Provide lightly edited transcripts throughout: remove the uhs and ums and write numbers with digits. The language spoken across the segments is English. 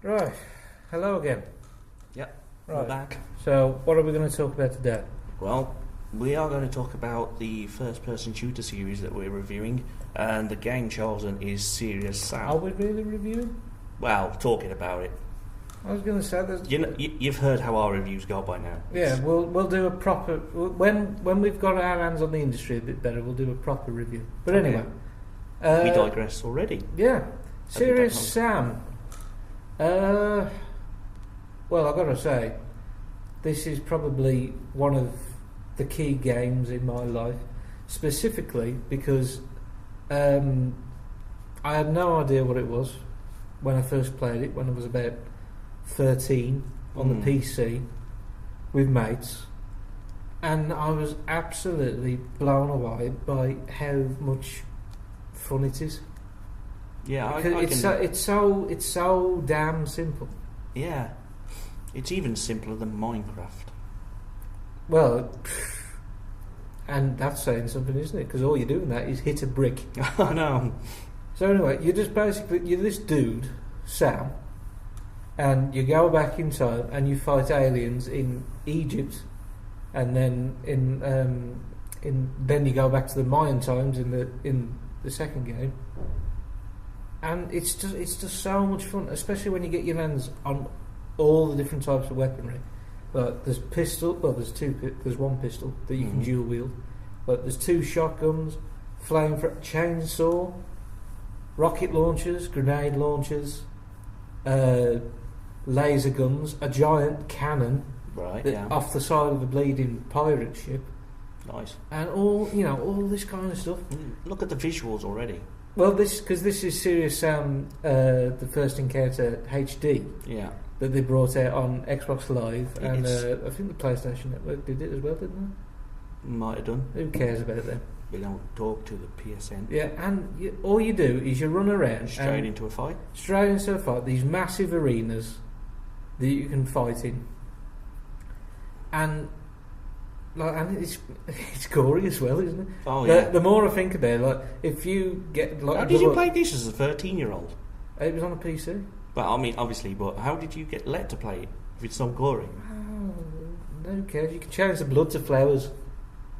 Right. Hello again. Yep, Right. we're back. So, what are we going to talk about today? Well, we are going to talk about the first-person shooter series that we're reviewing, and the game chosen is Serious Sam. Are we really reviewing? Well, talking about it. I was going to say that. You've heard how our reviews go by now. Yeah, we'll do a proper when we've got our hands on the industry a bit better. We'll do a proper review. But Okay. anyway, We digress already. Yeah, Serious back Sam. Well, I've got to say, this is probably one of the key games in my life, specifically because I had no idea what it was when I first played it, when I was about 13 on the PC with mates, and I was absolutely blown away by how much fun it is. Yeah, It's so damn simple. Yeah, it's even simpler than Minecraft. Well, and that's saying something, isn't it? Because all you're doing that is hit a brick. I know. So anyway, you're this dude, Sam, and you go back in time and you fight aliens in Egypt, and then then you go back to the Mayan times in the second game, and it's just so much fun, especially when you get your hands on all the different types of weaponry. But there's there's one pistol that you can dual wield, but there's two shotguns, chainsaw, rocket launchers, grenade launchers, laser guns, a giant cannon off the side of a bleeding pirate ship, Nice. and all this kind of stuff. Look at the visuals already. Well, this is Serious Sam, the First Encounter HD Yeah. that they brought out on Xbox Live, and It's- I think the PlayStation Network did it as well, didn't Might have done. they? Who cares about them? We don't talk to the PSN. Yeah, and all you do is you run around Straight into a fight. straight into a fight, these massive arenas that you can fight in, and it's gory as well, isn't it? Oh yeah. The more I think about it, like if you get like, How did you play this as a 13-year-old? It was on a PC. Well, I mean, obviously, but how did you get let to play it if it's not gory? Oh, no cares. You can change the blood to flowers.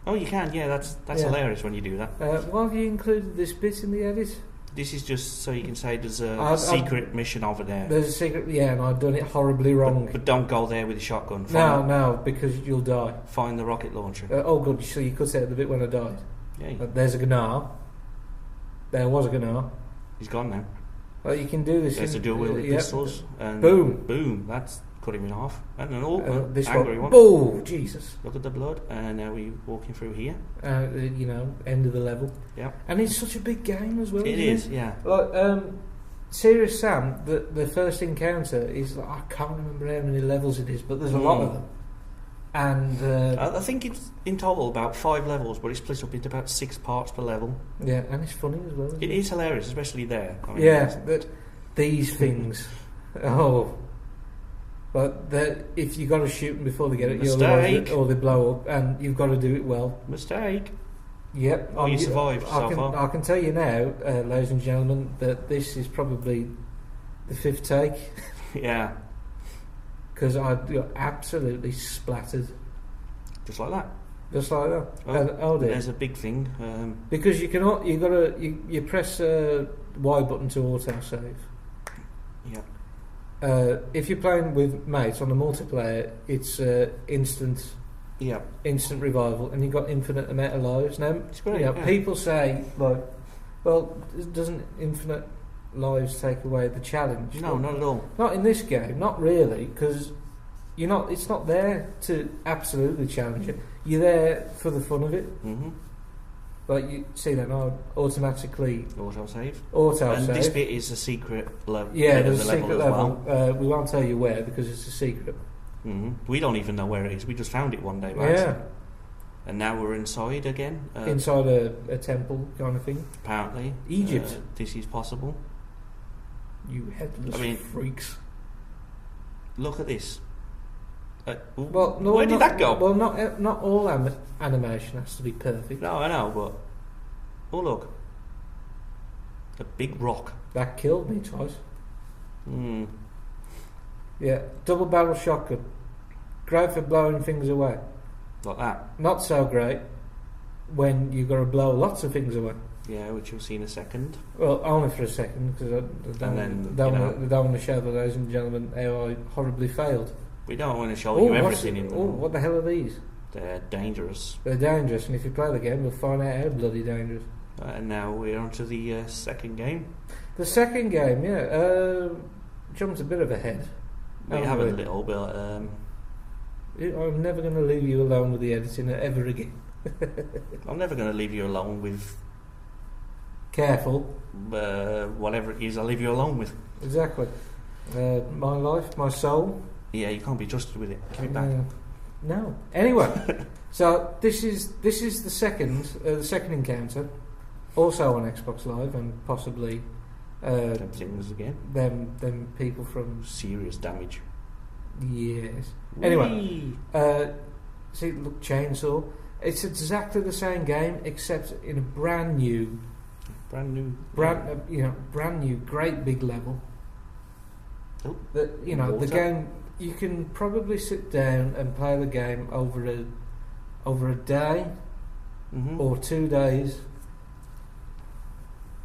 Oh, you can. Yeah, that's Yeah. hilarious when you do that. Why have you included this bit in the edit? This is just so you can say there's a I've- secret mission over there. There's a secret, yeah, and I've done it horribly wrong. But don't go there with a shotgun. No, because you'll die. Find the rocket launcher. Oh, good. So you cut out the bit when I died. Yeah, There's a Gnar. There was a Gnar. he's gone now. Well, you can do this. There's a dual wielded yeah. pistols. And Boom. Boom. That's cut him in half. And an This angry one. one. Oh, Jesus. Look at the blood. And now we're walking through here. End of the level. Yeah. And it's such a big game as well. It is, yeah. Like, Serious Sam, the first encounter is like, I can't remember how many levels it is, but there's a lot of them. And I think it's in total about 5 levels, but it's split up into about 6 parts per level. yeah, and it's funny as well. It is hilarious, especially there. I mean, Yeah, but these things, but if you got to shoot them before they get it, Mistake. or they blow up, and you've got to do it well. Mistake. Yep. Oh, you survived so far. I can tell you now, ladies and gentlemen, that this is probably the 5th take Yeah, because I got absolutely splattered, just like that. just like that. Oh, And, dear. There's a big thing. Because you press Y button to auto save. Yeah. If you're playing with mates on the multiplayer, it's Yeah. instant revival, and you've got infinite amount of lives. Now, It's great, yeah. people say, like, well, doesn't infinite lives take away the challenge? No, not at all. Not in this game, not really, because it's not there to absolutely challenge you. You're there for the fun of it. Mm-hmm. Like, you see that now, automatically Autosave. auto-save. And this bit is a secret level. Yeah, bit of there's a the secret as level. well. We won't tell you where because it's a secret. Mm-hmm. We don't even know where it is. We just found it one day, by Yeah, accident. And now we're inside again. inside a temple kind of thing. Apparently. Egypt. This is possible. You headless freaks. Look at this. Well, no, where did that go? Well, not all animation has to be perfect. No, I know, but oh look, a big rock. That killed me twice. Hmm. Yeah, double barrel shotgun. Great for blowing things away. Like that. Not so great when you've got to blow lots of things away. Yeah, which you'll see in a second. Well, only for a second, because I don't want to show the ladies and gentlemen how I horribly failed. We don't want to show you everything in them. Oh, what the hell are these? They're dangerous. They're dangerous, and if you play the game, you'll find out how bloody dangerous. And now we're on to the second game. The second game, jumped a bit of ahead. We have a little, but... I'm never going to leave you alone with the editing ever again. I'm never going to leave you alone with... Careful. Whatever it is, I'll leave you alone with. Exactly. My life, my soul. Yeah, you can't be trusted with it. Give it back. No. Anyway, so this is the second encounter, also on Xbox Live, and possibly Them things again. Them people from Serious damage. Yes. Anyway, see, look, Chainsaw. It's exactly the same game, except in a brand new, great big level. Oh, the game. You can probably sit down and play the game over a day or 2 days.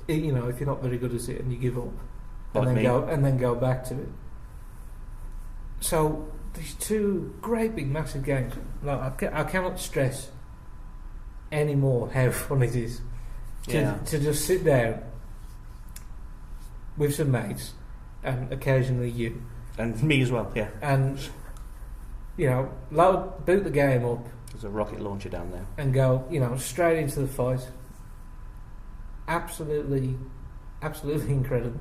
If you're not very good at it and you give up, and then go back to it. So these two great big massive games. Like, I cannot stress anymore how fun it is to just sit down with some mates and occasionally you. And me as well, yeah. And, boot the game up. There's a rocket launcher down there. And go, straight into the fight. Absolutely incredible.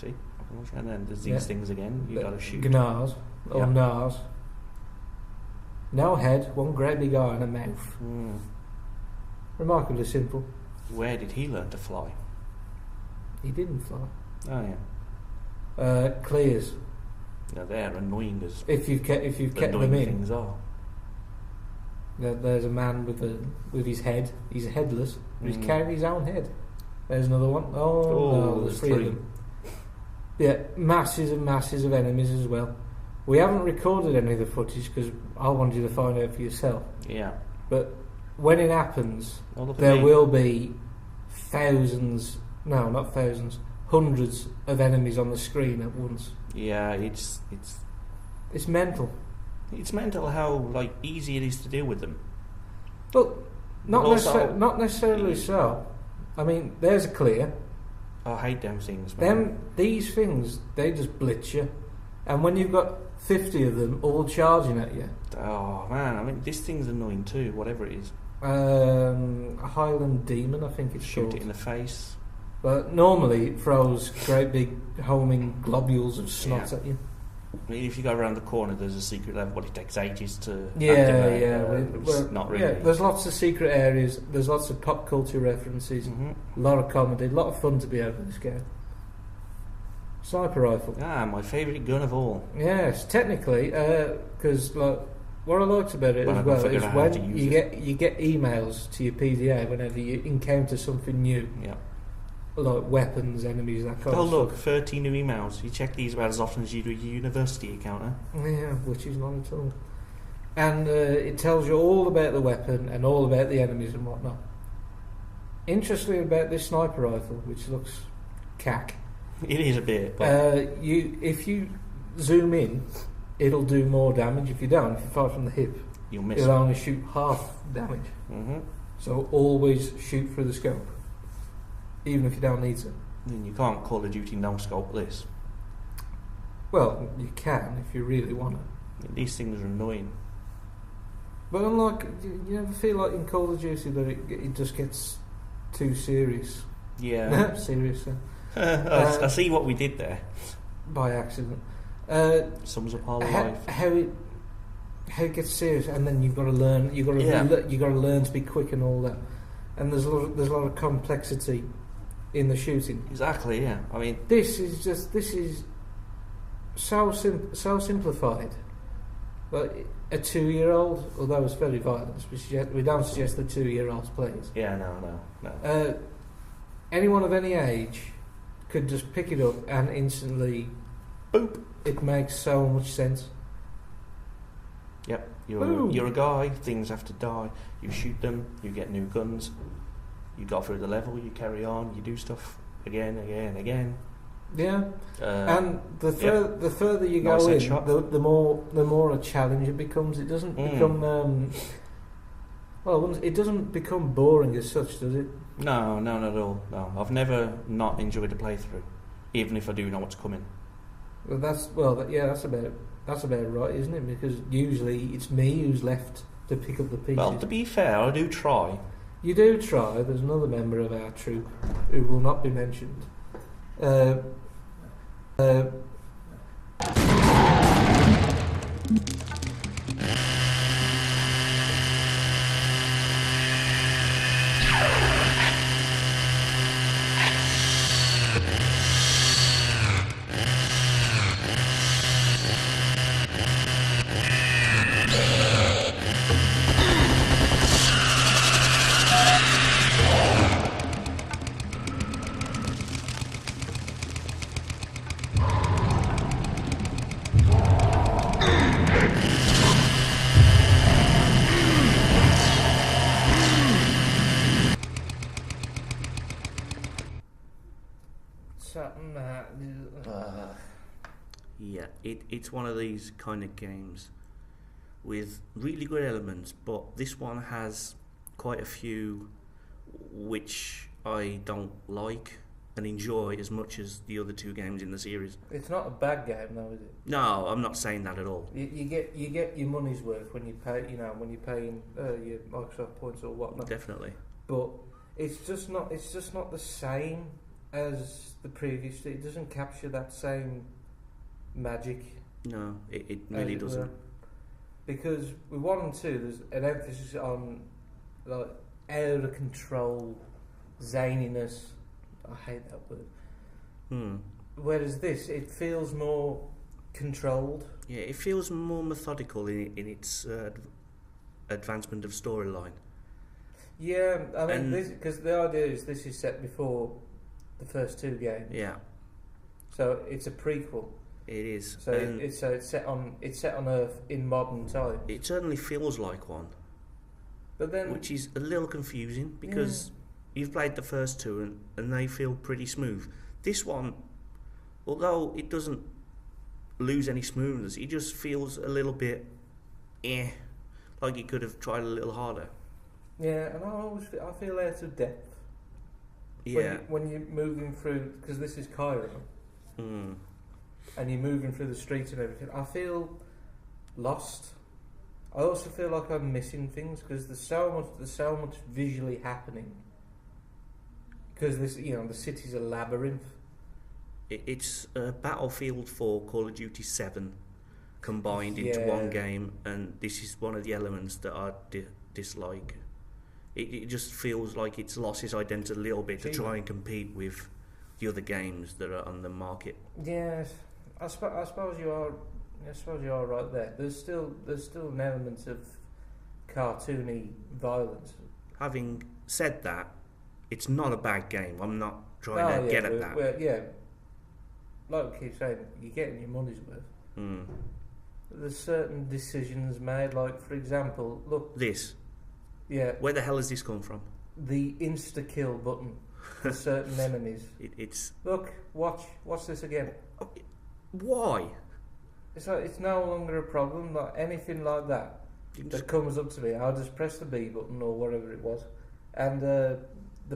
See? And then there's these things again. You gotta shoot. Gnars. Or Nars. No head, one great big eye and a mouth. Remarkably simple. Where did he learn to fly? He didn't fly. Oh, yeah. Clears. Now they're annoying as if you've kept them in. Things are. There's a man with his head. He's headless. He's carrying his own head. There's another one. No, there's three of them. Yeah, masses and masses of enemies as well. We haven't recorded any of the footage because I wanted you to find out for yourself. Yeah. But when it happens, there will be thousands. No, not thousands. Hundreds of enemies on the screen at once. Yeah, it's mental. It's mental how easy it is to deal with them. Well, not necessarily so. I mean, there's a clear. I hate them things, man. These things, they just blitz you, and when you've got 50 of them all charging at you. Oh man, I mean this thing's annoying too. Whatever it is. A Highland Demon, I think it's called. Shoot it in the face. But normally it throws great big homing globules of snot at you. I mean, if you go around the corner, there's a secret level, but it takes ages to activate. Not really. Yeah, there's lots of secret areas. There's lots of pop culture references. A lot of comedy. A lot of fun to be over this game. Sniper rifle. My favourite gun of all. Yes, technically, because what I liked about it as well is when you get emails to your PDA whenever you encounter something new. Yeah. Like weapons, enemies, that kind of stuff. Oh look, 30 new emails. You check these about as often as you do your university account, huh? Yeah, which is not at all. And it tells you all about the weapon and all about the enemies and whatnot. Interestingly about this sniper rifle, which looks cack. It is a bit. But if you zoom in, it'll do more damage. If you don't, if you fire from the hip, you'll miss. It'll only shoot half damage. So always shoot through the scope. Even if you don't need to. Then you can't Call of Duty no scope this. Well, you can if you really want to. These things are annoying. But unlike, you ever feel like in Call of Duty that it just gets too serious? Yeah. Serious. I see what we did there. By accident. Sums up our life. How it gets serious, and then you've got to learn. You've got to learn to be quick and all that. And there's a lot of complexity in the shooting. Exactly, yeah. I mean, this is so simplified. But a 2-year-old, although it's very violent, we don't suggest the 2-year-olds play it. Yeah, no. Anyone of any age could just pick it up and instantly Boop. It makes so much sense. Yep. Boom. You're a guy. Things have to die. You shoot them. You get new guns. You go through the level. You carry on. You do stuff again. Yeah. And the further you Nice go in, headshot. the more a challenge it becomes. It doesn't become it doesn't become boring as such, does it? No, not at all. No, I've never not enjoyed a playthrough, even if I do know what's coming. Well, that's about right, isn't it? Because usually it's me who's left to pick up the pieces. Well, to be fair, I do try. You do try. There's another member of our troop who will not be mentioned. Yeah, it's one of these kind of games with really good elements, but this one has quite a few which I don't like and enjoy as much as the other two games in the series. It's not a bad game, though, is it? No, I'm not saying that at all. You get your money's worth when you pay. When you're paying your Microsoft points or whatnot. Definitely. But it's just not the same as the previous. It doesn't capture that same magic. No, it really doesn't. Were. Because with 1 and 2, there's an emphasis on like out of control zaniness. I hate that word. Whereas this, it feels more controlled. Yeah, it feels more methodical in its advancement of storyline. Yeah, I mean, because the idea is this is set before the first two games. Yeah. So it's a prequel. It is. So it's set on Earth in modern times. It certainly feels like one. But then, which is a little confusing because you've played the first two and they feel pretty smooth. This one, although it doesn't lose any smoothness, it just feels a little bit like it could have tried a little harder. Yeah, and I feel out of depth. Yeah. When you're moving through, because this is Cairo, and you're moving through the streets and everything, I feel lost. I also feel like I'm missing things because there's so much visually happening. Because this, the city's a labyrinth. It's a Battlefield 4 Call of Duty 7 combined into one game, and this is one of the elements that I dislike. It just feels like it's lost its identity a little bit to try and compete with the other games that are on the market. Yes, I suppose you are. I suppose you are right there. There's still an element of cartoony violence. Having said that, it's not a bad game. I'm not trying to get at that. Like we keep saying, you're getting your money's worth. There's certain decisions made, like for example, look. This. Yeah. Where the hell has this come from? The insta kill button for certain enemies. It's. Look, watch this again. Why? It's no longer a problem. Like anything like that that comes up to me, I'll just press the B button or whatever it was, and the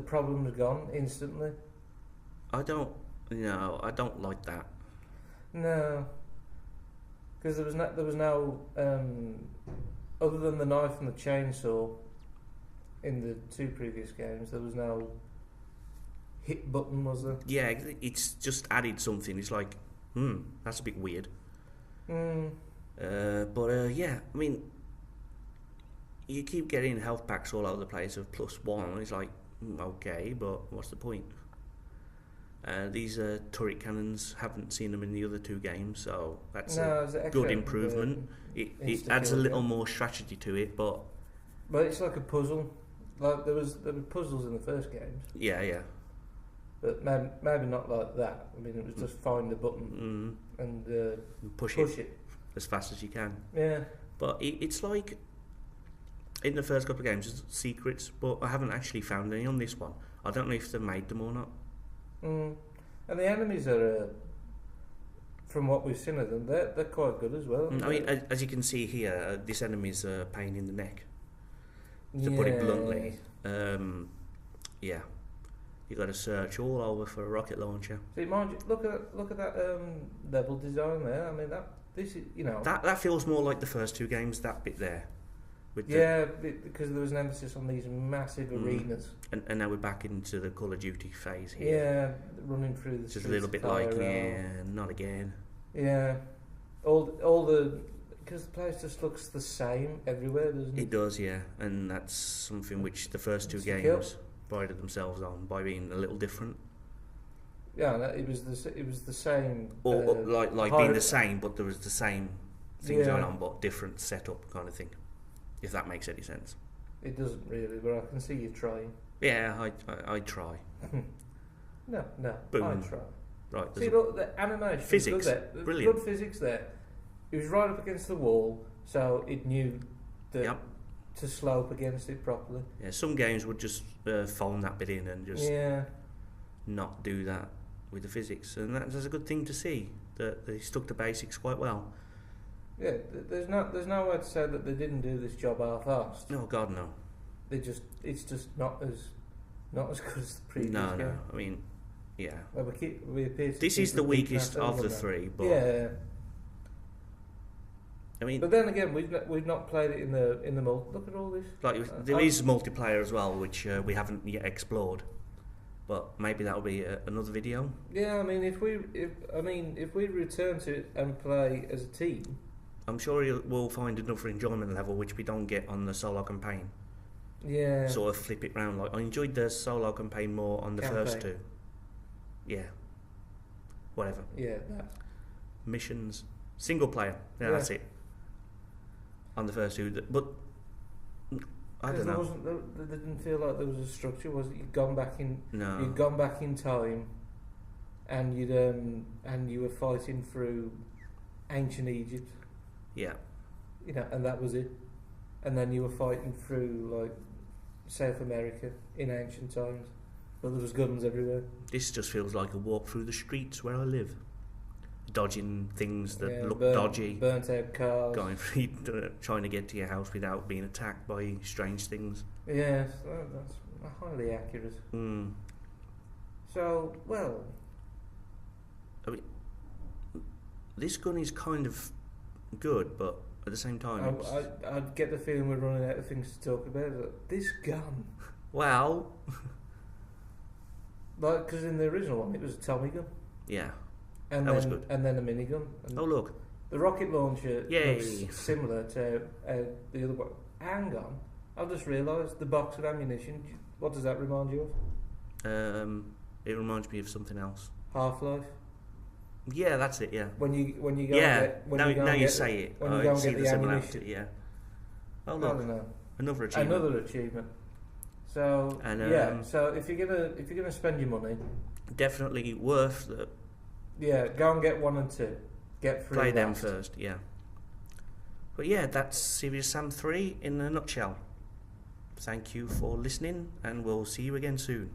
problem's gone instantly. I don't like that. No, because there was no other than the knife and the chainsaw in the two previous games. There was no hit button, was there? Yeah, it's just added something. It's like, that's a bit weird. Yeah, I mean, you keep getting health packs all over the place of +1, and it's like, okay, but what's the point? These turret cannons, haven't seen them in the other two games, so that's a good improvement. It adds a little more strategy to it, but it's like a puzzle. Like there were puzzles in the first games. Yeah. but maybe not like that. I mean, it was just find the button and push it as fast as you can. Yeah. But it's like in the first couple of games, there's secrets, but I haven't actually found any on this one. I don't know if they've made them or not. And the enemies are, from what we've seen of them, they're quite good as well. I mean, as you can see here, this enemy's a pain in the neck, to put it bluntly. Yeah, you got to search all over for a rocket launcher. See, mind you, look at that level design there. I mean, this is, you know, that feels more like the first two games. That bit there, with because there was an emphasis on these massive arenas. And now we're back into the Call of Duty phase here. Yeah, running through the streets. Just a little bit like, not again. Yeah, all the because the place just looks the same everywhere, doesn't it? It does, yeah, and that's something which the first two games prided themselves on by being a little different. Yeah, it was the same. Or like being the same, but there was the same things going on, but different setup kind of thing. If that makes any sense. It doesn't really, but I can see you trying. Yeah, I try. No, Boom. I try. Right. See, look, the animation, physics, good there. brilliant. Good physics there. It was right up against the wall, so it knew to slope against it properly. Yeah, some games would just phone that bit in and just not do that with the physics, and that's a good thing to see that they stuck to basics quite well. Yeah, there's no way to say that they didn't do this job half-assed. No, God, no. It's just not as good as the previous game. No. I mean, yeah. Well, we appear to this is the weakest of the three, but yeah. I mean, but then again, we've not played it in the multi. Look at all this. Like there is multiplayer as well, which we haven't yet explored. But maybe that'll be another video. Yeah, I mean, if we return to it and play as a team, I'm sure we'll find another enjoyment level which we don't get on the solo campaign. Yeah. Sort of flip it round. Like I enjoyed the solo campaign more on the first two. Yeah. Whatever. Yeah. That. Missions, single player. Yeah, that's it. On the first two, but I don't know. There didn't feel like there was a structure, was it? You'd gone back in. No. You'd gone back in time, and you were fighting through ancient Egypt. Yeah. You know, and that was it. And then you were fighting through like South America in ancient times, but there was guns everywhere. This just feels like a walk through the streets where I live, dodging things that look dodgy, burnt out cars, going through, trying to get to your house without being attacked by strange things. Yes, that's highly accurate. So, well, I mean, this gun is kind of good, but at the same time, I get the feeling we're running out of things to talk about. This gun. Well, like, because in the original one it was a Tommy gun. Yeah. And that then, was good. And then a minigun. Oh look, the rocket launcher Yay. looks similar to the other one. Hang on, I've just realised the box of ammunition. What does that remind you of? it reminds me of something else. Half-Life. Yeah, that's it. Yeah. When you go and get, now you say it. When you go and get the ammunition. Yeah. Oh I look, don't know. another achievement. Another achievement. So so if you're gonna spend your money, definitely worth the. Yeah, go and get 1 and 2. Get 3. Play them first, yeah. But yeah, that's Serious Sam 3 in a nutshell. Thank you for listening, and we'll see you again soon.